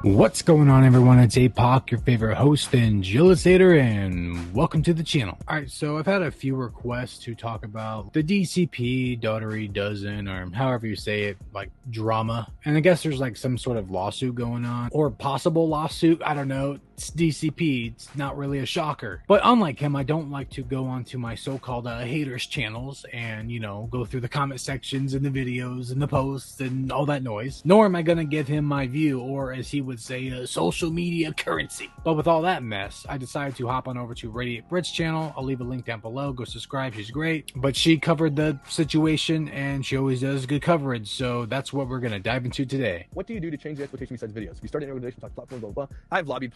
What's going on, everyone? It's Apoc, your favorite host and Jillisator, and welcome to the channel. Alright, so I've had a few requests to talk about the DCP Dougherty dozen, or however you say it, like drama. And I guess there's like some sort of lawsuit going on, or possible lawsuit. I don't know. It's DCP. It's not really a shocker. But unlike him, I don't like to go onto my so-called haters channels and, you know, go through the comment sections and the videos and the posts and all that noise. Nor am I going to give him my view, or as he would say, social media currency. But with all that mess, I decided to hop on over to Radiate Brit's channel. I'll leave a link down below. Go subscribe. She's great. But she covered the situation, and she always does good coverage. So that's what we're going to dive into today. What do you do to change the expectation besides videos? If you start an organization, talk platform, blah, blah, blah. I've lobbied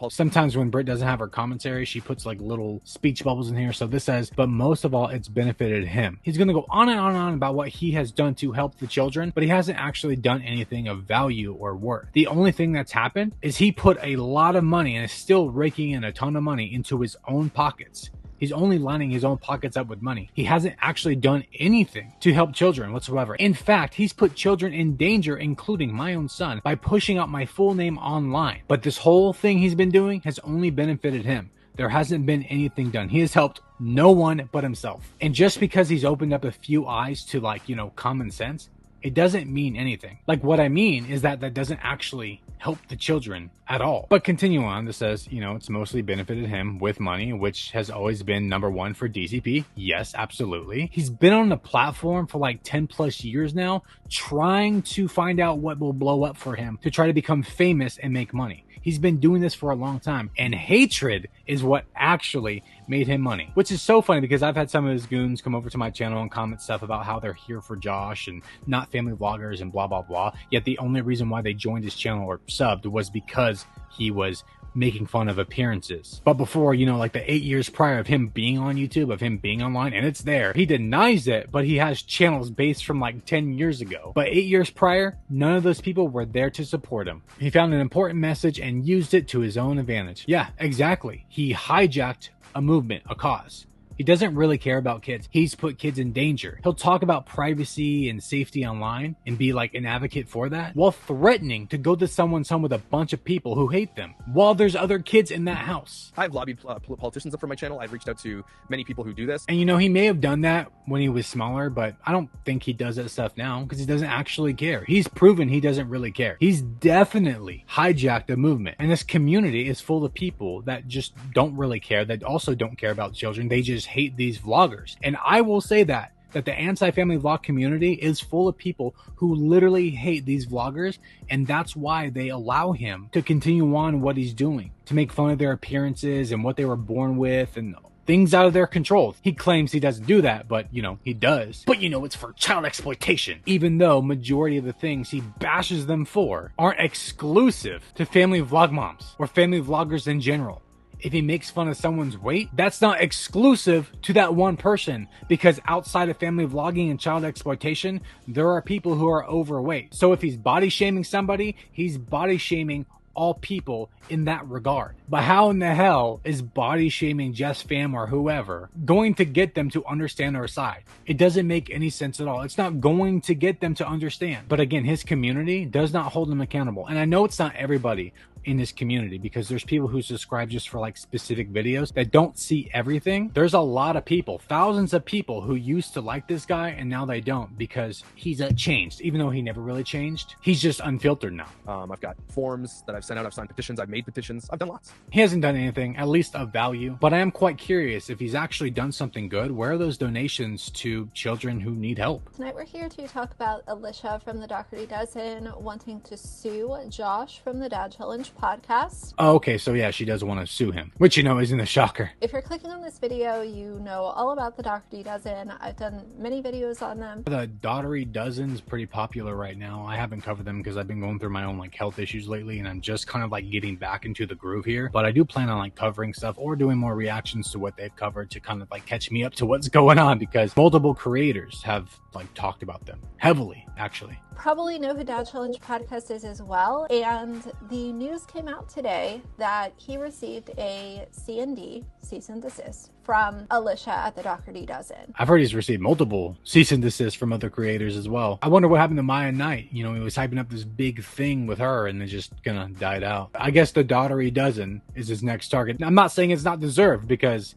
Sometimes when Brit doesn't have her commentary, she puts like little speech bubbles in here. So this says, but most of all, it's benefited him. He's going to go on and on and on about what he has done to help the children, but he hasn't actually done anything of value or worth. The only thing that's happened is he put a lot of money and is still raking in a ton of money into his own pockets. He's only lining his own pockets up with money. He hasn't actually done anything to help children whatsoever. In fact, he's put children in danger, including my own son, by pushing out my full name online. But this whole thing he's been doing has only benefited him. There hasn't been anything done. He has helped no one but himself. And just because he's opened up a few eyes to, like, you know, common sense, it doesn't mean anything. Like, what I mean is that doesn't actually help the children at all. But continue on, this says, you know, it's mostly benefited him with money, which has always been #1 for DCP. Yes, absolutely. He's been on the platform for like 10 plus years now, trying to find out what will blow up for him to try to become famous and make money. He's been doing this for a long time, and hatred is what actually made him money, which is so funny because I've had some of his goons come over to my channel and comment stuff about how they're here for Josh and not family vloggers and blah, blah, blah. Yet the only reason why they joined his channel or subbed was because he was making fun of appearances. But before, you know, like the 8 years prior of him being on YouTube, of him being online, and it's there, he denies it, but he has channels based from like 10 years ago. But 8 years prior, none of those people were there to support him. He found an important message and used it to his own advantage. Yeah, exactly. He hijacked a movement, a cause. He doesn't really care about kids. He's put kids in danger. He'll talk about privacy and safety online and be like an advocate for that, while threatening to go to someone's home with a bunch of people who hate them while there's other kids in that house. I've lobbied politicians up for my channel. I've reached out to many people who do this. And you know, he may have done that when he was smaller, but I don't think he does that stuff now because he doesn't actually care. He's proven he doesn't really care. He's definitely hijacked a movement. And this community is full of people that just don't really care, that also don't care about children. They just hate these vloggers. And I will say that the anti-family vlog community is full of people who literally hate these vloggers, and that's why they allow him to continue on what he's doing, to make fun of their appearances and what they were born with and things out of their control. He claims he doesn't do that, but you know, he does. But you know, it's for child exploitation, even though majority of the things he bashes them for aren't exclusive to family vlog moms or family vloggers in general. If he makes fun of someone's weight, that's not exclusive to that one person, because outside of family vlogging and child exploitation, there are people who are overweight. So if he's body shaming somebody, he's body shaming all people in that regard. But how in the hell is body shaming Jess Fam or whoever going to get them to understand our side? It doesn't make any sense at all. It's not going to get them to understand. But again, his community does not hold him accountable. And I know it's not everybody in his community, because there's people who subscribe just for like specific videos that don't see everything. There's a lot of people, thousands of people, who used to like this guy and now they don't, because he's changed. Even though he never really changed, he's just unfiltered now. I've got forms that I've sent out. I've signed petitions. I've made petitions. I've done lots. He hasn't done anything, at least of value, but I am quite curious if he's actually done something good. Where are those donations to children who need help? Tonight we're here to talk about Alicia from the Dougherty Dozen wanting to sue Josh from the Dad Challenge podcast. Oh, okay, so yeah, she does want to sue him, which, you know, isn't a shocker. If you're clicking on this video, you know all about the Dougherty Dozen. I've done many videos on them. The Dougherty Dozen's pretty popular right now. I haven't covered them because I've been going through my own like health issues lately, and I'm just kind of like getting back into the groove here. But I do plan on like covering stuff or doing more reactions to what they've covered to kind of like catch me up to what's going on, because multiple creators have like talked about them heavily, actually. Probably know who Dad Challenge podcast is as well, and the news just came out today that he received a C&D, cease and desist, from Alicia at the Dougherty Dozen. I've heard he's received multiple cease and desist from other creators as well. I wonder what happened to Maya Knight. You know, he was hyping up this big thing with her and it just kind of died out. I guess the Dougherty Dozen is his next target. Now, I'm not saying it's not deserved, because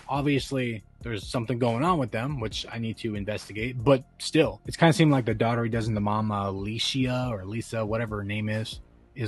obviously there's something going on with them, which I need to investigate, but still, it's kind of seemed like the Dougherty Dozen, the mom, Alicia or Lisa, whatever her name is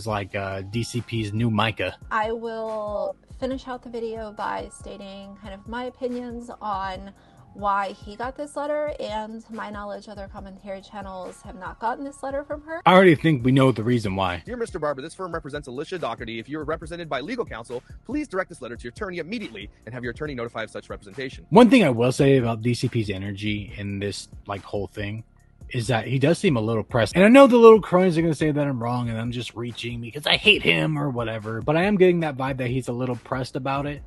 like DCP's new Micah. I will finish out the video by stating kind of my opinions on why he got this letter, and to my knowledge, other commentary channels have not gotten this letter from her. I already think we know the reason why. Dear Mr. Barber, this firm represents Alicia Dougherty. If you are represented by legal counsel, please direct this letter to your attorney immediately and have your attorney notify of such representation. One thing I will say about DCP's energy in this whole thing is that he does seem a little pressed. And I know the little cronies are going to say that I'm wrong and I'm just reaching because I hate him or whatever, but I am getting that vibe that he's a little pressed about it.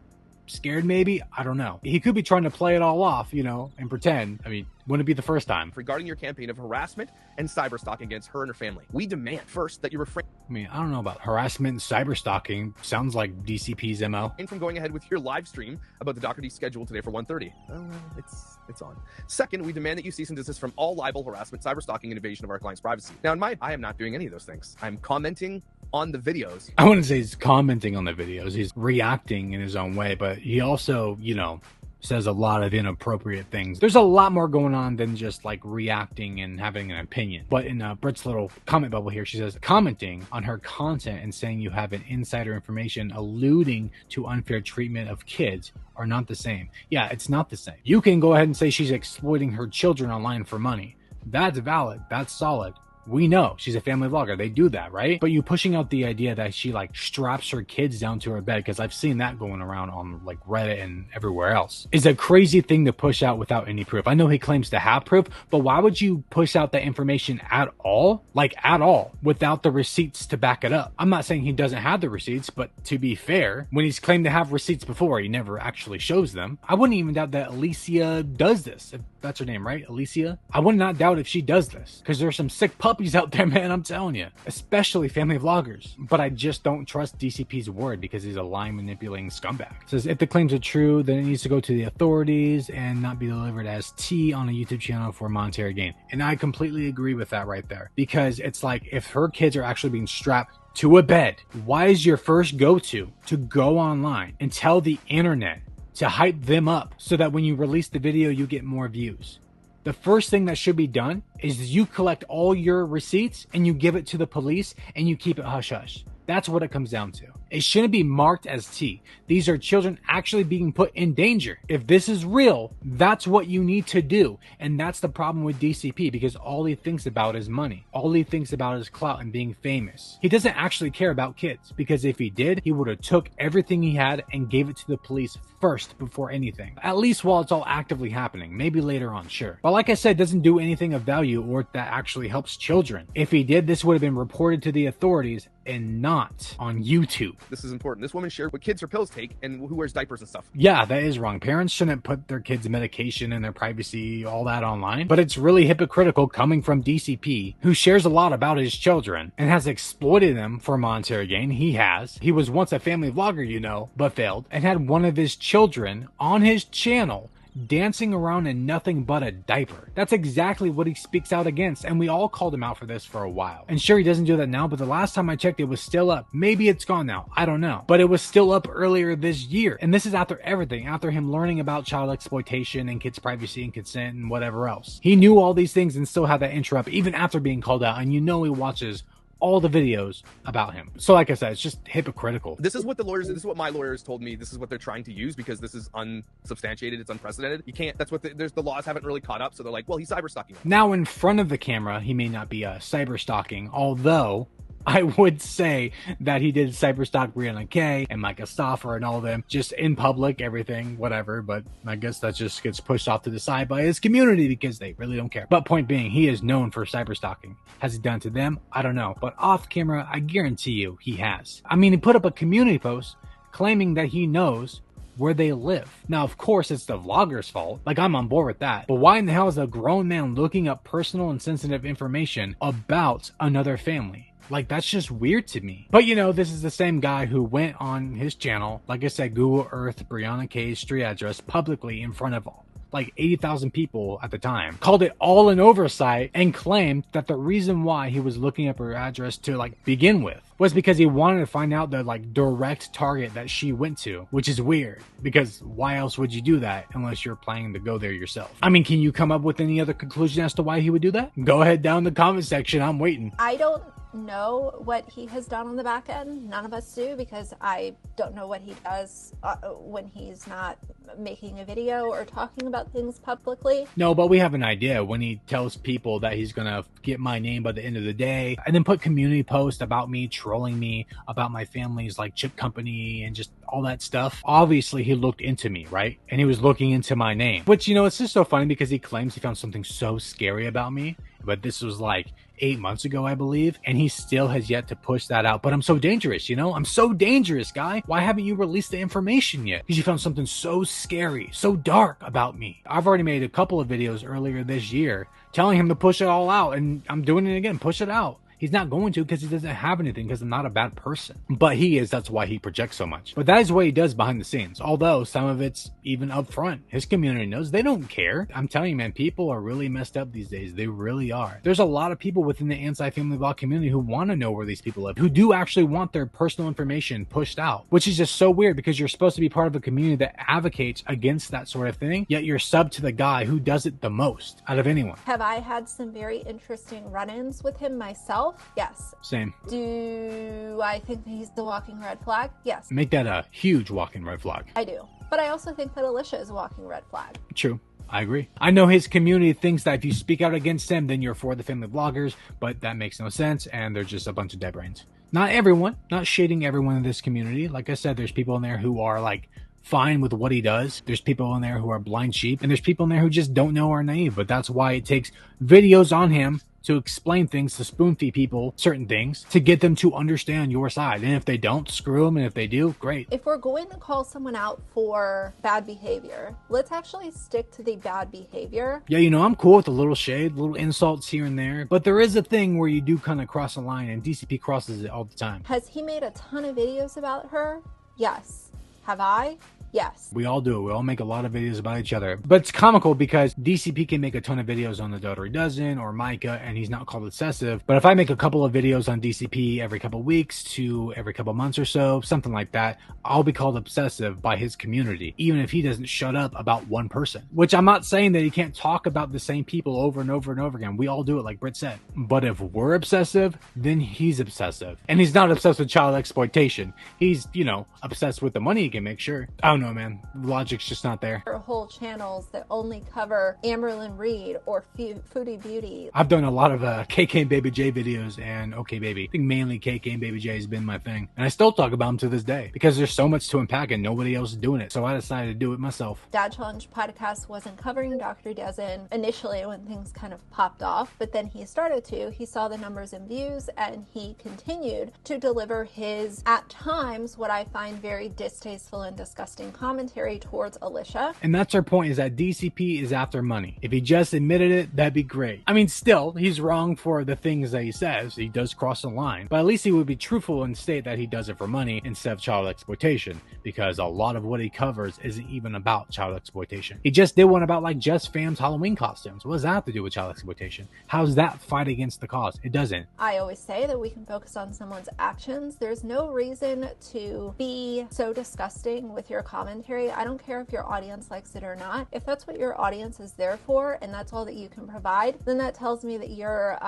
Scared maybe? I don't know. He could be trying to play it all off, you know, and pretend. I mean, wouldn't it be the first time? Regarding your campaign of harassment and cyberstalking against her and her family, we demand first that you refrain. I mean, I don't know about harassment and cyberstalking. Sounds like DCP's MO. From going ahead with your live stream about the Dougherty schedule today for 1:30. Oh, well, it's on. Second, we demand that you cease and desist from all libel, harassment, cyberstalking, and invasion of our client's privacy. Now, I am not doing any of those things. I'm commenting on the videos. I wouldn't say he's commenting on the videos. He's reacting in his own way, but he also, you know, says a lot of inappropriate things. There's a lot more going on than just reacting and having an opinion. But in Britt's little comment bubble here, she says, commenting on her content and saying you have an insider information alluding to unfair treatment of kids are not the same. Yeah, it's not the same. You can go ahead and say she's exploiting her children online for money. That's valid. That's solid. We know she's a family vlogger. They do that, right? But you pushing out the idea that she straps her kids down to her bed, because I've seen that going around on Reddit and everywhere else, is a crazy thing to push out without any proof. I know he claims to have proof, but why would you push out that information at all? At all, without the receipts to back it up? I'm not saying he doesn't have the receipts, but to be fair, when he's claimed to have receipts before, he never actually shows them. I wouldn't even doubt that Alicia does this. If that's her name, right? Alicia? I would not doubt if she does this, because there's some sick puppies out there, man, I'm telling you, especially family vloggers. But I just don't trust DCP's word because he's a lie manipulating scumbag. It says if the claims are true, then it needs to go to the authorities and not be delivered as tea on a YouTube channel for monetary gain. And I completely agree with that right there, because it's if her kids are actually being strapped to a bed, why is your first go-to to go online and tell the internet to hype them up so that when you release the video, you get more views? The first thing that should be done is you collect all your receipts and you give it to the police and you keep it hush-hush. That's what it comes down to. It shouldn't be marked as tea. These are children actually being put in danger. If this is real, that's what you need to do. And that's the problem with DCP, because all he thinks about is money. All he thinks about is clout and being famous. He doesn't actually care about kids, because if he did, he would have took everything he had and gave it to the police first before anything. At least while it's all actively happening. Maybe later on, sure. But like I said, doesn't do anything of value or that actually helps children. If he did, this would have been reported to the authorities and not on YouTube. This is important. This woman shared what kids her pills take and who wears diapers and stuff. Yeah, that is wrong. Parents shouldn't put their kids' medication and their privacy, all that online. But it's really hypocritical coming from DCP, who shares a lot about his children and has exploited them for monetary gain. He has. He was once a family vlogger, you know, but failed, and had one of his children on his channel dancing around in nothing but a diaper. That's exactly what he speaks out against, and we all called him out for this for a while. And sure, he doesn't do that now, but the last time I checked, it was still up. Maybe it's gone now, I don't know, but it was still up earlier this year. And this is after everything, after him learning about child exploitation and kids' privacy and consent and whatever else. He knew all these things and still had that intro up even after being called out, and you know he watches all the videos about him. So like I said, it's just hypocritical. This is what what my lawyers told me. This is what they're trying to use because this is unsubstantiated. It's unprecedented. You can't, that's what the laws haven't really caught up. So they're like, well, he's cyberstalking. Now in front of the camera, he may not be cyberstalking, although I would say that he did cyberstalk Brianna Kay and Micah Stoffer and all of them, just in public, everything, whatever. But I guess that just gets pushed off to the side by his community because they really don't care. But point being, he is known for cyberstalking. Has he done to them? I don't know. But off camera, I guarantee you he has. I mean, he put up a community post claiming that he knows where they live. Now, of course, it's the vlogger's fault. I'm on board with that. But why in the hell is a grown man looking up personal and sensitive information about another family? Like, that's just weird to me. But you know, this is the same guy who went on his channel, like I said, Google Earth Brianna K's street address publicly in front of like 80,000 people at the time, called it all an oversight, and claimed that the reason why he was looking up her address to like begin with was because he wanted to find out the like direct target that she went to, which is weird because why else would you do that unless you're planning to go there yourself? I mean, can you come up with any other conclusion as to why he would do that? Go ahead down in the comment section. I'm waiting. I don't know what he has done on the back end. None of us do, because I don't know what he does when he's not making a video or talking about things publicly. No, but we have an idea when he tells people that he's gonna get my name by the end of the day, and then put community posts about me, trolling me about my family's like chip company and just all that stuff. Obviously he looked into me, right? And he was looking into my name, which, you know, it's just so funny because he claims he found something so scary about me, but this was like 8 months ago, I believe, and he still has yet to push that out. But I'm so dangerous, you know? I'm so dangerous, guy. Why haven't you released the information yet? Because you found something so scary, so dark about me. I've already made a couple of videos earlier this year telling him to push it all out, and I'm doing it again. Push it out. He's not going to because he doesn't have anything, because I'm not a bad person. But he is. That's why he projects so much. But that is what he does behind the scenes. Although some of it's even up front. His community knows. They don't care. I'm telling you, man, people are really messed up these days. They really are. There's a lot of people within the anti-family vlog community who want to know where these people live, who do actually want their personal information pushed out, which is just so weird because you're supposed to be part of a community that advocates against that sort of thing, yet you're sub to the guy who does it the most out of anyone. Have I had some very interesting run-ins with him myself? Yes. Same. Do I think that he's the walking red flag? Yes. Make that a huge walking red flag. I do. But I also think that Alicia is a walking red flag. True. I agree. I know his community thinks that if you speak out against him, then you're for the family vloggers, but that makes no sense, and they're just a bunch of dead brains. Not everyone, not shading everyone in this community. Like I said, there's people in there who are like fine with what he does. There's people in there who are blind sheep, and there's people in there who just don't know or are naive, but that's why it takes videos on him to explain things, to spoon feed people certain things, to get them to understand your side. And if they don't, screw them. And if they do, great. If we're going to call someone out for bad behavior, let's actually stick to the bad behavior. Yeah, you know, I'm cool with a little shade, little insults here and there, but there is a thing where you do kind of cross a line, and DCP crosses it all the time. Has he made a ton of videos about her? Yes. Have I? Yes. We all do it. We all make a lot of videos about each other. But it's comical because DCP can make a ton of videos on the Dougherty Dozen or Micah, and he's not called obsessive. But if I make a couple of videos on DCP every couple of weeks to every couple of months or so, something like that, I'll be called obsessive by his community, even if he doesn't shut up about one person. Which I'm not saying that he can't talk about the same people over and over and over again. We all do it, like Britt said. But if we're obsessive, then he's obsessive. And he's not obsessed with child exploitation. He's, you know, obsessed with the money he can make, sure. I don't know, man. Logic's just not there. There are whole channels that only cover Amberlyn Reed or Foodie Beauty. I've done a lot of KK and Baby J videos and OK Baby. I think mainly KK and Baby J has been my thing. And I still talk about them to this day because there's so much to unpack and nobody else is doing it. So I decided to do it myself. Dad Challenge podcast wasn't covering Dr. Dozen initially when things kind of popped off, but then he started to. He saw the numbers and views, and he continued to deliver his, at times, what I find very distasteful and disgusting commentary towards Alicia. And that's our point, is that DCP is after money. If he just admitted it, that'd be great. I mean, still, he's wrong for the things that he says. He does cross the line. But at least he would be truthful and state that he does it for money instead of child exploitation, because a lot of what he covers isn't even about child exploitation. He just did one about like Just Fam's Halloween costumes. What does that have to do with child exploitation? How's that fight against the cause? It doesn't. I always say that we can focus on someone's actions. There's no reason to be so disgusting with your commentary. I don't care if your audience likes it or not. If that's what your audience is there for and that's all that you can provide, then that tells me that you're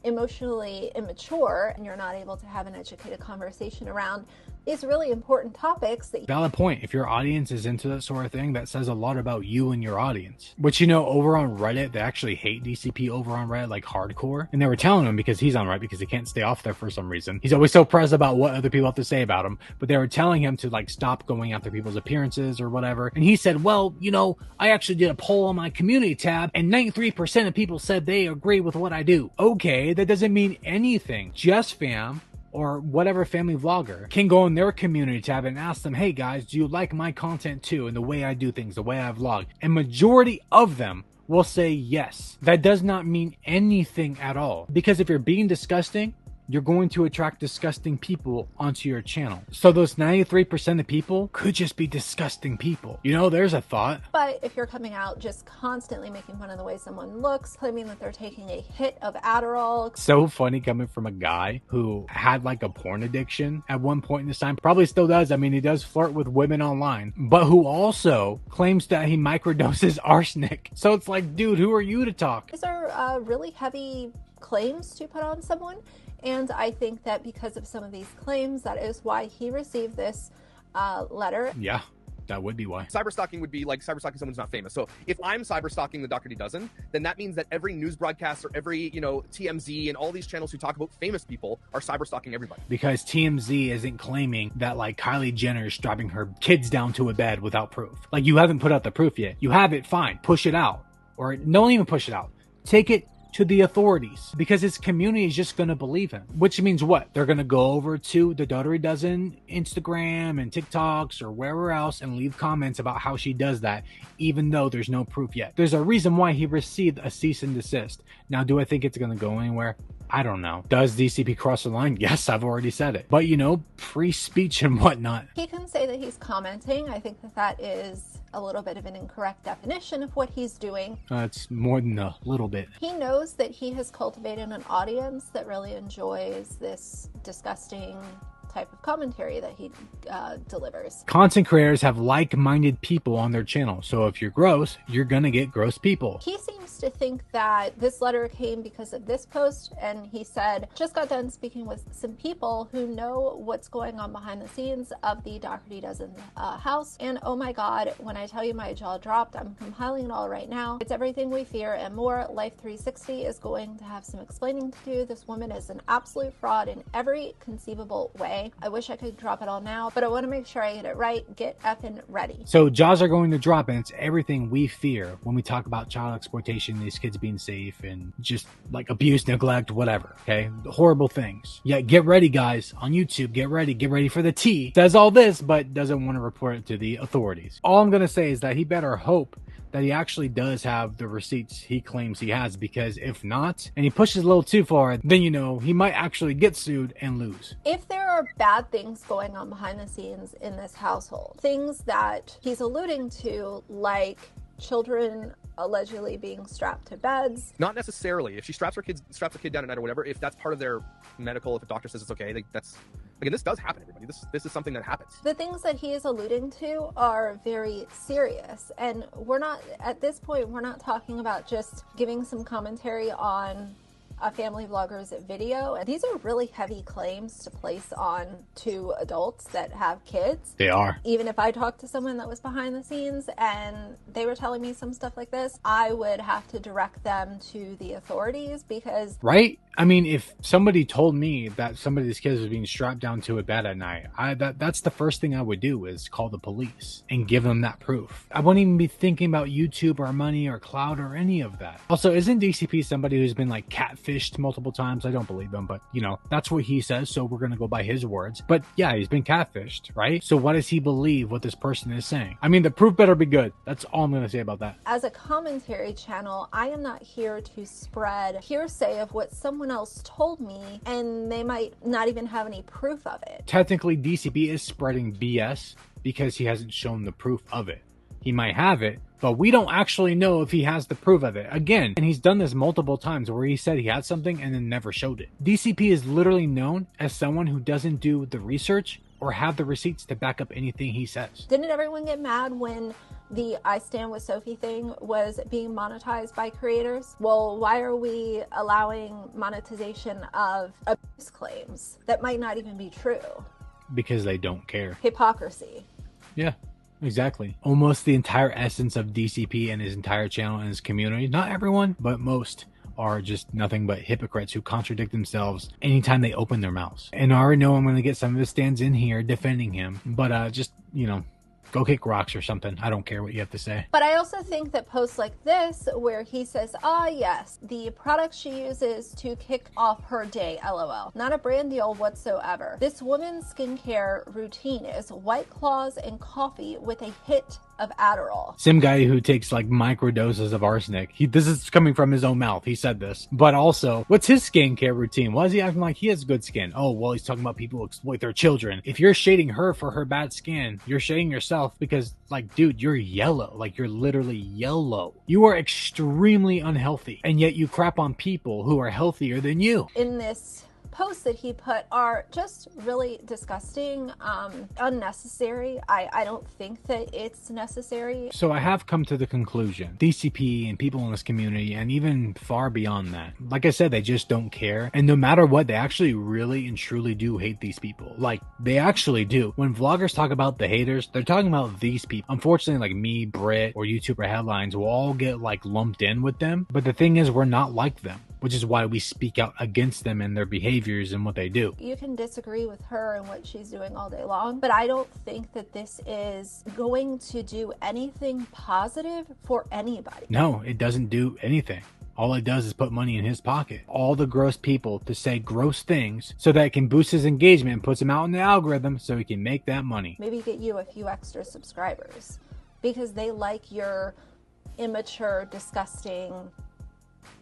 emotionally immature and you're not able to have an educated conversation around these really important topics. Valid point. If your audience is into that sort of thing, that says a lot about you and your audience. Which, you know, over on Reddit, they actually hate DCP over on Reddit like hardcore. And they were telling him, because he's on Reddit, because he can't stay off there for some reason. He's always so pressed about what other people have to say about him. But they were telling him to like stop going after people's appearances or whatever. And he said, well, you know, I actually did a poll on my community tab and 93% of people said they agree with what I do. Okay, that doesn't mean anything. Just Fam or whatever family vlogger can go in their community tab and ask them, hey guys, do you like my content too, and the way I do things, the way I vlog? And majority of them will say yes. That does not mean anything at all. Because if you're being disgusting, you're going to attract disgusting people onto your channel. So those 93% of people could just be disgusting people. You know, there's a thought. But if you're coming out just constantly making fun of the way someone looks, claiming that they're taking a hit of Adderall. So funny coming from a guy who had like a porn addiction at one point in his time, probably still does. I mean, he does flirt with women online, but who also claims that he microdoses arsenic. So it's like, dude, who are you to talk? These are really heavy claims to put on someone. And I think that because of some of these claims, that is why he received this letter. Yeah. That would be why. Cyberstalking would be like cyberstalking someone who's not famous. So if I'm cyberstalking the Dougherty Dozen, then that means that every news broadcast or every, TMZ and all these channels who talk about famous people are cyberstalking everybody. Because TMZ isn't claiming that like Kylie Jenner is strapping her kids down to a bed without proof. Like, you haven't put out the proof yet. You have it, fine. Push it out. Or don't even push it out. Take it to the authorities, because his community is just going to believe him. Which means what? They're going to go over to the Dougherty Dozen Instagram and TikToks or wherever else and leave comments about how she does that, even though there's no proof yet. There's a reason why he received a cease and desist. Now, do I think it's going to go anywhere? I don't know. Does DCP cross the line? Yes, I've already said it. But, free speech and whatnot. He can say that he's commenting. I think that is a little bit of an incorrect definition of what he's doing. It's more than a little bit. He knows that he has cultivated an audience that really enjoys this disgusting type of commentary that he delivers. Content creators have like-minded people on their channel. So if you're gross, you're gonna get gross people. He seems to think that this letter came because of this post, and he said, just got done speaking with some people who know what's going on behind the scenes of the Dougherty Dozen house, and oh my god, when I tell you my jaw dropped, I'm compiling it all right now. It's everything we fear and more. Life 360 is going to have some explaining to do. This woman is an absolute fraud in every conceivable way. I wish I could drop it all now, but I want to make sure I get it right. Get effing ready. So jaws are going to drop, and it's everything we fear when we talk about child exploitation, these kids being safe, and just like abuse, neglect, whatever. Okay, the horrible things. Yeah, get ready, guys, on YouTube. Get ready for the tea. Says all this, but doesn't want to report it to the authorities. All I'm gonna say is that he better hope that he actually does have the receipts he claims he has, because if not, and he pushes a little too far, then he might actually get sued and lose. If there are bad things going on behind the scenes in this household, things that he's alluding to, like children allegedly being strapped to beds. Not necessarily. If she straps a kid down at night or whatever, if that's part of their medical, if a doctor says it's okay, that's, again, this does happen, everybody. This is something that happens. The things that he is alluding to are very serious, and we're not, at this point, we're not talking about just giving some commentary on a family vlogger's video. And these are really heavy claims to place on two adults that have kids. They are. Even if I talked to someone that was behind the scenes and they were telling me some stuff like this, I would have to direct them to the authorities, because... Right? I mean, if somebody told me that somebody's kids was being strapped down to a bed at night, that's the first thing I would do, is call the police and give them that proof. I wouldn't even be thinking about YouTube or money or clout or any of that. Also, isn't DCP somebody who's been like catfished multiple times? I don't believe him, but that's what he says, so we're gonna go by his words. But yeah, he's been catfished, right? So why does he believe what this person is saying? I mean, the proof better be good. That's all I'm gonna say about that. As a commentary channel, I am not here to spread hearsay of what someone else told me, and they might not even have any proof of it. Technically, DCP is spreading BS because he hasn't shown the proof of it. He might have it, but we don't actually know if he has the proof of it. Again, and he's done this multiple times where he said he had something and then never showed it. DCP is literally known as someone who doesn't do the research or have the receipts to back up anything he says. Didn't everyone get mad when the I Stand With Sophie thing was being monetized by creators? Well, why are we allowing monetization of abuse claims that might not even be true? Because they don't care. Hypocrisy. Yeah. Exactly. Almost the entire essence of DCP and his entire channel and his community, not everyone, but most, are just nothing but hypocrites who contradict themselves anytime they open their mouths. And I already know I'm going to get some of his stands in here defending him, but just, go kick rocks or something. I don't care what you have to say. But I also think that posts like this, where he says, yes, the product she uses to kick off her day, LOL. Not a brand deal whatsoever. This woman's skincare routine is White Claws and coffee with a hit of Adderall. Same guy who takes like micro doses of arsenic. This is coming from his own mouth. He said this. But also, what's his skincare routine? Why is he acting like he has good skin? Oh, well, he's talking about people who exploit their children. If you're shading her for her bad skin, you're shading yourself because, like, dude, you're yellow. Like, you're literally yellow. You are extremely unhealthy. And yet you crap on people who are healthier than you. In this posts that he put are just really disgusting, unnecessary. I don't think that it's necessary. So I have come to the conclusion, DCP and people in this community, and even far beyond that, like I said, they just don't care. And no matter what, they actually really and truly do hate these people. Like, they actually do. When vloggers talk about the haters, they're talking about these people. Unfortunately, like me, Brit, or YouTuber Headlines will all get like lumped in with them. But the thing is, we're not like them, which is why we speak out against them and their behaviors and what they do. You can disagree with her and what she's doing all day long, but I don't think that this is going to do anything positive for anybody. No, it doesn't do anything. All it does is put money in his pocket. All the gross people to say gross things so that it can boost his engagement and puts him out in the algorithm so he can make that money. Maybe get you a few extra subscribers because they like your immature, disgusting,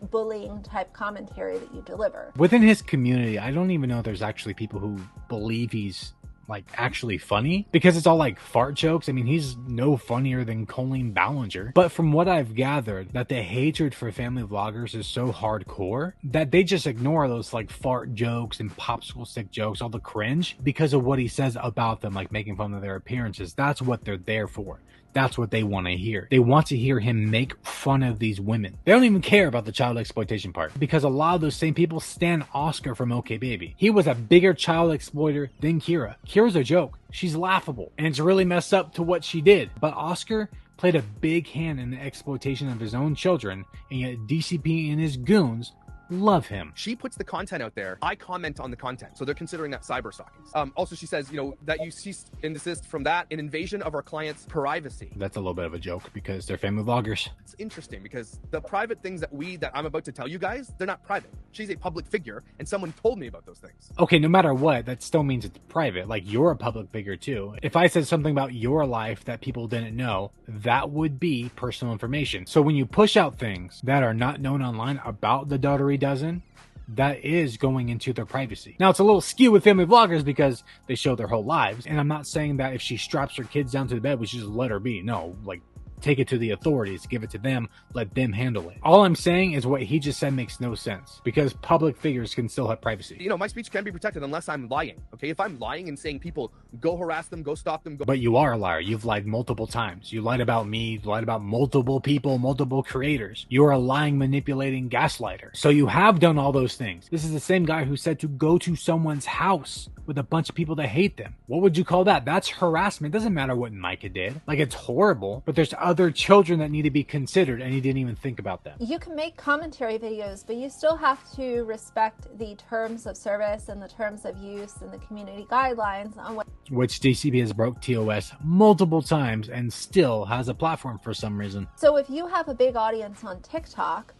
bullying type commentary that you deliver. Within his community, I don't even know if there's actually people who believe he's like actually funny, because it's all like fart jokes. I mean, he's no funnier than Colleen Ballinger. But from what I've gathered, that the hatred for family vloggers is so hardcore that they just ignore those like fart jokes and popsicle stick jokes, all the cringe, because of what he says about them, like making fun of their appearances. That's what they're there for. That's what they want to hear. They want to hear him make fun of these women. They don't even care about the child exploitation part, because a lot of those same people stan Oscar from OK Baby. He was a bigger child exploiter than Kira. Kira's a joke. She's laughable, and it's really messed up to what she did. But Oscar played a big hand in the exploitation of his own children, and yet DCP and his goons love him. She puts the content out there. I comment on the content. So they're considering that cyber stalking. Also, she says, you know, that you cease and desist from that, an invasion of our clients' privacy. That's a little bit of a joke because they're family vloggers. It's interesting because the private things that I'm about to tell you guys, they're not private. She's a public figure and someone told me about those things. Okay, no matter what, that still means it's private. Like, you're a public figure too. If I said something about your life that people didn't know, that would be personal information. So when you push out things that are not known online about the Dougherty dozen, that is going into their privacy. Now, it's a little skew with family vloggers because they show their whole lives. And I'm not saying that if she straps her kids down to the bed, we should just let her be. No, like, take it to the authorities, give it to them, let them handle it. All I'm saying is what he just said makes no sense, because public figures can still have privacy. You know, my speech can be protected unless I'm lying, okay? If I'm lying and saying people, go harass them, go stalk them, go... But you are a liar. You've lied multiple times. You lied about me, you lied about multiple people, multiple creators. You're a lying, manipulating gaslighter. So you have done all those things. This is the same guy who said to go to someone's house with a bunch of people that hate them. What would you call that? That's harassment. It doesn't matter what Micah did. Like, it's horrible, but there's other children that need to be considered, and he didn't even think about them. You can make commentary videos, but you still have to respect the terms of service and the terms of use and the community guidelines on what... Which DCP has broke TOS multiple times and still has a platform for some reason. So if you have a big audience on TikTok,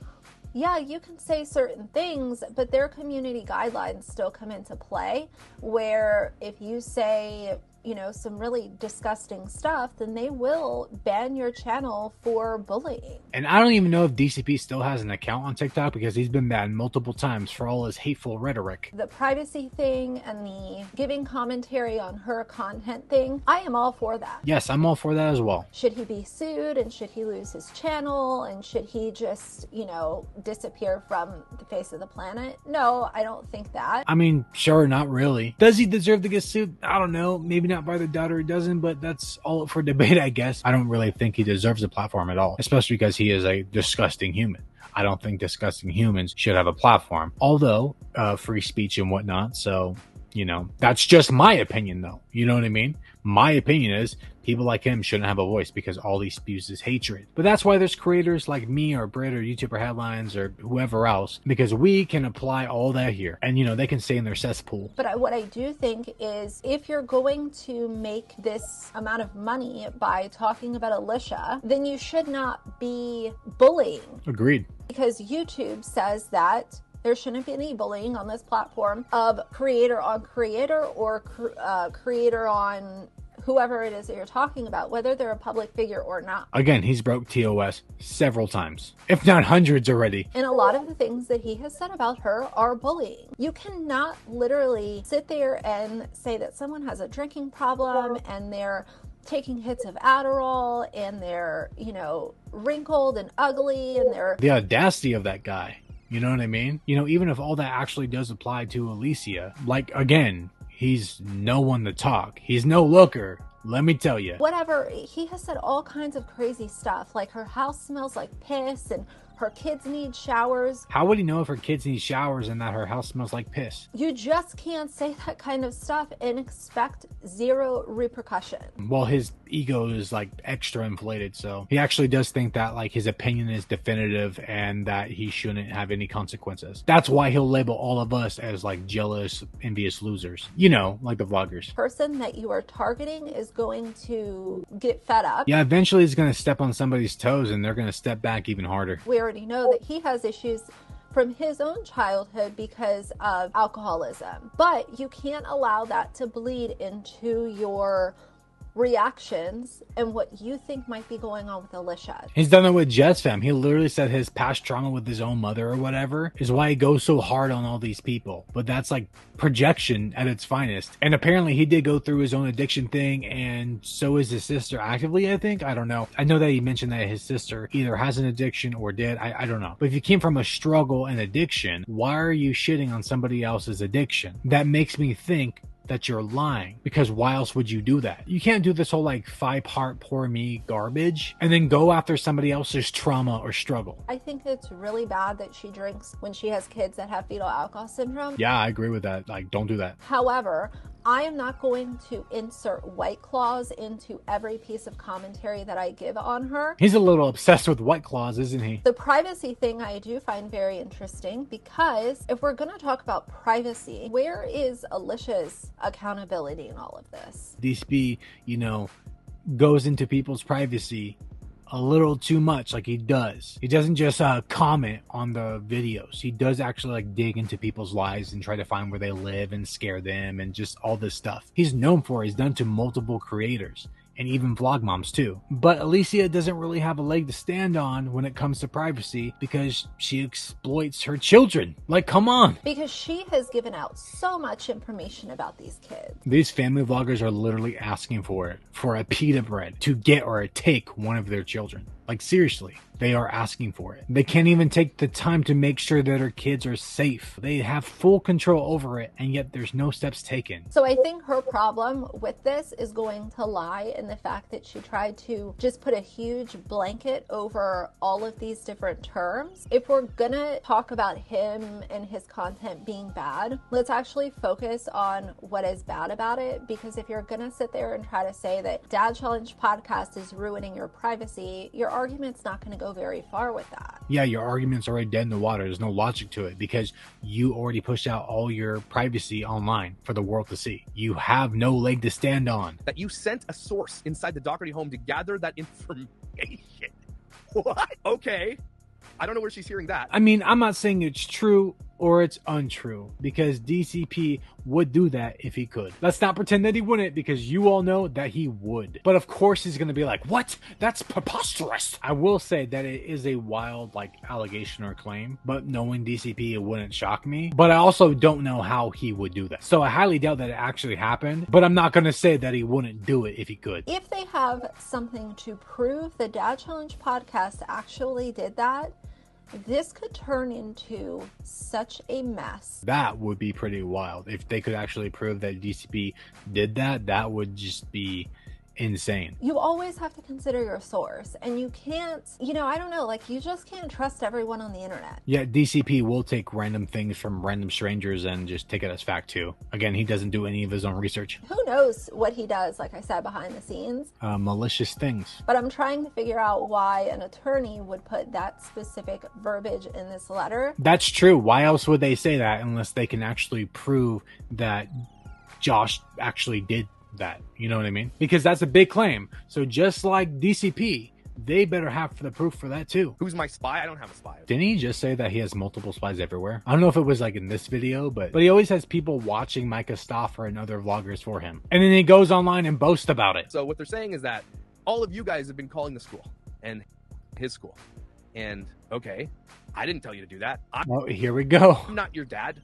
yeah, you can say certain things, but their community guidelines still come into play, where if you say, you know, some really disgusting stuff, then they will ban your channel for bullying. And I don't even know if DCP still has an account on TikTok, because he's been banned multiple times for all his hateful rhetoric. The privacy thing and the giving commentary on her content thing, I am all for that. Yes, I'm all for that as well. Should he be sued, and should he lose his channel, and should he just, you know, disappear from the face of the planet? No, I don't think that. I mean, sure, not really. Does he deserve to get sued? I don't know. Maybe not by the Dougherty dozen, but that's all up for debate, I guess. I don't really think he deserves a platform at all, especially because he is a disgusting human. I don't think disgusting humans should have a platform, although free speech and whatnot. So, you know, that's just my opinion, though. You know what I mean? My opinion is people like him shouldn't have a voice, because all he spews is hatred. But that's why there's creators like me or Brit or YouTuber Headlines or whoever else, because we can apply all that here, and, you know, they can stay in their cesspool. But what I do think is, if you're going to make this amount of money by talking about Alicia, then you should not be bullying. Agreed. Because YouTube says that there shouldn't be any bullying on this platform of creator on creator or creator on whoever it is that you're talking about, whether they're a public figure or not. Again, he's broke TOS several times, if not hundreds already. And a lot of the things that he has said about her are bullying. You cannot literally sit there and say that someone has a drinking problem and they're taking hits of Adderall and they're, you know, wrinkled and ugly and they're... The audacity of that guy. You know what I mean? You know, even if all that actually does apply to Alicia, like, again, he's no one to talk. He's no looker. Let me tell you. Whatever. He has said all kinds of crazy stuff, like her house smells like piss and her kids need showers. How would he know if her kids need showers and that her house smells like piss? You just can't say that kind of stuff and expect zero repercussion. Well, his ego is like extra inflated, so he actually does think that like his opinion is definitive and that he shouldn't have any consequences. That's why he'll label all of us as like jealous, envious losers. You know, like the vloggers. Person that you are targeting is going to get fed up. Yeah, eventually he's going to step on somebody's toes and they're going to step back even harder. We already know that he has issues from his own childhood because of alcoholism, but you can't allow that to bleed into your reactions and what you think might be going on with Alicia. He's done it with Jets fam. He literally said his past trauma with his own mother or whatever is why he goes so hard on all these people. But that's like projection at its finest. And apparently he did go through his own addiction thing, and so is his sister actively, I think. I don't know. I know that he mentioned that his sister either has an addiction or did. I don't know. But if you came from a struggle and addiction, why are you shitting on somebody else's addiction? That makes me think that you're lying, because why else would you do that? You can't do this whole like 5-part poor me garbage and then go after somebody else's trauma or struggle. I think it's really bad that she drinks when she has kids that have fetal alcohol syndrome. Yeah, I agree with that. Like, don't do that. However, I am not going to insert White Claws into every piece of commentary that I give on her. He's a little obsessed with White Claws, isn't he? The privacy thing I do find very interesting, because if we're going to talk about privacy, where is Alicia's accountability in all of this? DCP, you know, goes into people's privacy a little too much, like he does. He doesn't just comment on the videos. He does actually like dig into people's lives and try to find where they live and scare them and just all this stuff. He's known for it. He's done to multiple creators and even vlog moms too. But Alicia doesn't really have a leg to stand on when it comes to privacy because she exploits her children. Like, come on. Because she has given out so much information about these kids. These family vloggers are literally asking for it, for a pita bread to get or take one of their children. Like, seriously, they are asking for it. They can't even take the time to make sure that her kids are safe. They have full control over it, and yet there's no steps taken. So I think her problem with this is going to lie in the fact that she tried to just put a huge blanket over all of these different terms. If we're gonna talk about him and his content being bad, let's actually focus on what is bad about it, because if you're gonna sit there and try to say that Dad Challenge podcast is ruining your privacy, your argument's not going to go very far with that. Yeah, your argument's already dead in the water. There's no logic to it because you already pushed out all your privacy online for the world to see. You have no leg to stand on. That you sent a source inside the Dougherty home to gather that information. What? Okay. I don't know where she's hearing that. I mean, I'm not saying it's true or it's untrue, because DCP would do that if he could. Let's not pretend that he wouldn't, because you all know that he would. But of course he's going to be like, what? That's preposterous. I will say that it is a wild like allegation or claim, but knowing DCP, it wouldn't shock me. But I also don't know how he would do that. So I highly doubt that it actually happened, but I'm not going to say that he wouldn't do it if he could. If they have something to prove the Dad Challenge podcast actually did that, this could turn into such a mess. That would be pretty wild. If they could actually prove that DCP did that, that would just be insane. You always have to consider your source, and you can't, you know, I don't know, like, you just can't trust everyone on the internet. Yeah, DCP will take random things from random strangers and just take it as fact too. Again, he doesn't do any of his own research. Who knows what he does, like I said, behind the scenes. Malicious things. But I'm trying to figure out why an attorney would put that specific verbiage in this letter. That's true. Why else would they say that unless they can actually prove that Josh actually did that? You know what I mean? Because that's a big claim. So just like DCP, they better have the proof for that too. Who's my spy? I don't have a spy. Didn't he just say that he has multiple spies everywhere? I don't know if it was like in this video, but he always has people watching Micah Stauffer and other vloggers for him. And then he goes online and boasts about it. So what they're saying is that all of you guys have been calling the school and his school. And okay, I didn't tell you to do that. Oh, here we go. I'm not your dad.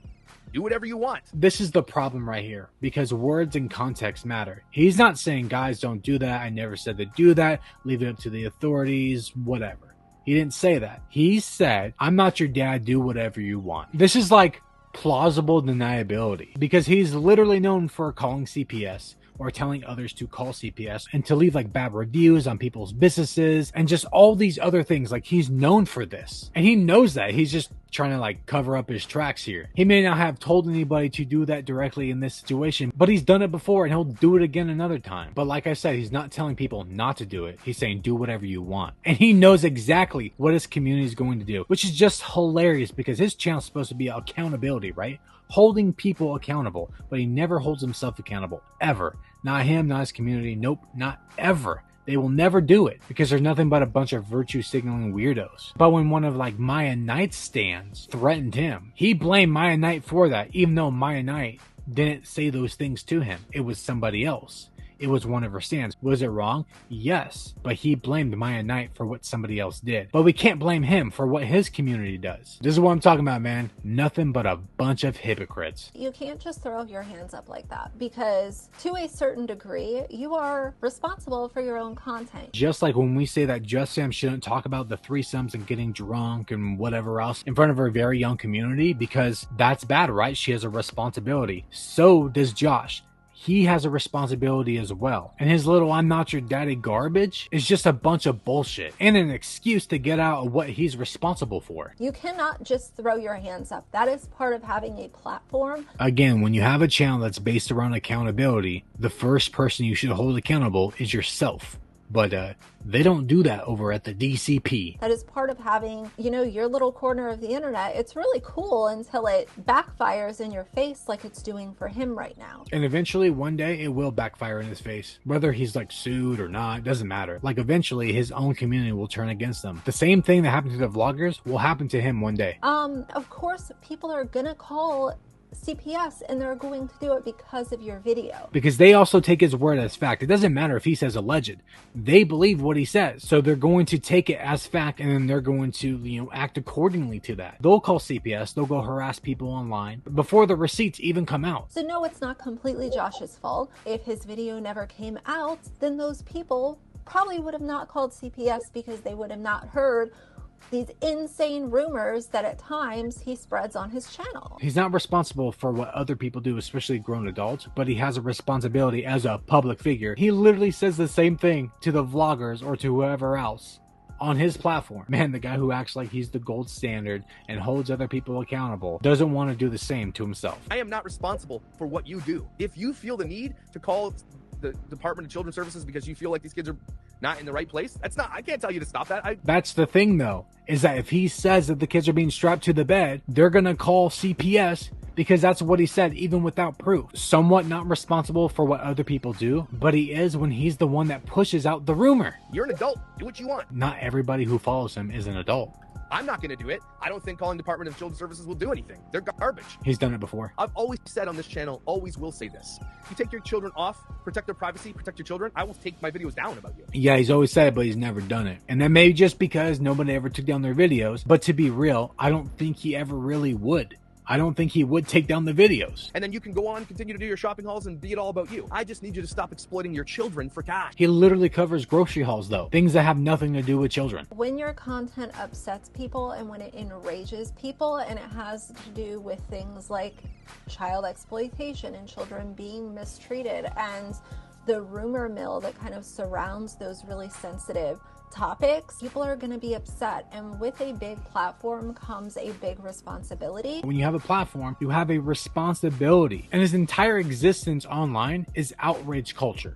Do whatever you want. This is the problem right here, because words and context matter. He's not saying, guys, don't do that. I never said to do that. Leave it up to the authorities, whatever. He didn't say that. He said, I'm not your dad. Do whatever you want. This is like plausible deniability, because he's literally known for calling CPS or telling others to call CPS and to leave like bad reviews on people's businesses and just all these other things. Like, he's known for this, and he knows that. He's just trying to like cover up his tracks here. He may not have told anybody to do that directly in this situation, but he's done it before and he'll do it again another time. But like I said, he's not telling people not to do it. He's saying do whatever you want. And he knows exactly what his community is going to do, which is just hilarious, because his channel is supposed to be accountability, right? Holding people accountable, but he never holds himself accountable, ever. Not him, not his community. Nope, not ever. They will never do it, because they're nothing but a bunch of virtue signaling weirdos. But when one of like Maya Knight's stands threatened him, he blamed Maya Knight for that, even though Maya Knight didn't say those things to him. It was somebody else. It was one of her stands. Was it wrong? Yes, but he blamed Maya Knight for what somebody else did. But we can't blame him for what his community does. This is what I'm talking about, man. Nothing but a bunch of hypocrites. You can't just throw your hands up like that, because to a certain degree, you are responsible for your own content. Just like when we say that Just Sam shouldn't talk about the threesomes and getting drunk and whatever else in front of her very young community, because that's bad, right? She has a responsibility. So does Josh. He has a responsibility as well. And his little I'm not your daddy garbage is just a bunch of bullshit and an excuse to get out of what he's responsible for. You cannot just throw your hands up. That is part of having a platform. Again, when you have a channel that's based around accountability, the first person you should hold accountable is yourself. But they don't do that over at the DCP. That is part of having, you know, your little corner of the internet. It's really cool until it backfires in your face like it's doing for him right now. And eventually, one day, it will backfire in his face. Whether he's like sued or not, doesn't matter. Like, eventually, his own community will turn against them. The same thing that happened to the vloggers will happen to him one day. Of course, people are gonna call CPS, and they're going to do it because of your video. Because they also take his word as fact. It doesn't matter if he says alleged. They believe what he says. So they're going to take it as fact, and then they're going to, you know, act accordingly to that. They'll call CPS. They'll go harass people online before the receipts even come out. So no, it's not completely Josh's fault. If his video never came out, then those people probably would have not called CPS, because they would have not heard these insane rumors that at times he spreads on his channel. He's not responsible for what other people do, especially grown adults, but he has a responsibility as a public figure. He literally says the same thing to the vloggers or to whoever else on his platform. Man, the guy who acts like he's the gold standard and holds other people accountable doesn't want to do the same to himself. I am not responsible for what you do. If you feel the need to call the Department of Children's Services because you feel like these kids are not in the right place, I can't tell you to stop that. That's the thing, though, is that if he says that the kids are being strapped to the bed, they're gonna call CPS, because that's what he said, even without proof. Somewhat not responsible for what other people do, but he is when he's the one that pushes out the rumor. You're an adult. Do what you want. Not everybody who follows him is an adult. I'm not going to do it. I don't think calling Department of Children's Services will do anything. They're garbage. He's done it before. I've always said on this channel, always will say this. You take your children off, protect their privacy, protect your children, I will take my videos down about you. Yeah, he's always said it, but he's never done it. And that may be just because nobody ever took down their videos. But to be real, I don't think he ever really would. I don't think he would take down the videos. And then you can go on, continue to do your shopping hauls and be it all about you. I just need you to stop exploiting your children for cash. He literally covers grocery hauls, though. Things that have nothing to do with children. When your content upsets people and when it enrages people, and it has to do with things like child exploitation and children being mistreated and the rumor mill that kind of surrounds those really sensitive topics, people are going to be upset, and with a big platform comes a big responsibility. When you have a platform, you have a responsibility, and his entire existence online is outrage culture,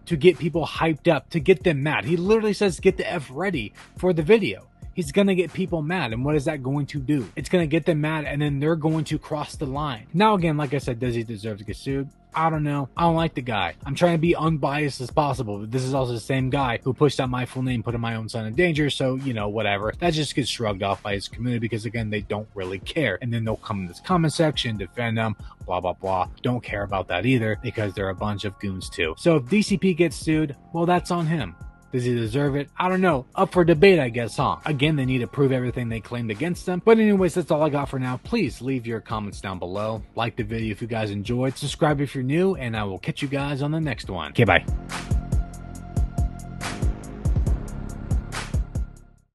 to get people hyped up, to get them mad. He literally says get the F ready for the video. He's going to get people mad, and what is that going to do? It's going to get them mad, and then they're going to cross the line. Now again, like I said, does he deserve to get sued? I don't know. I don't like the guy. I'm trying to be unbiased as possible, but this is also the same guy who pushed out my full name, putting my own son in danger. So, you know, whatever. That just gets shrugged off by his community because, again, they don't really care. And then they'll come in this comment section, defend them, blah, blah, blah. Don't care about that either because they're a bunch of goons too. So if DCP gets sued, well, that's on him. Does he deserve it? I don't know. Up for debate, I guess, huh? Again, they need to prove everything they claimed against them. But anyways, that's all I got for now. Please leave your comments down below. Like the video if you guys enjoyed. Subscribe if you're new, and I will catch you guys on the next one. Okay, bye.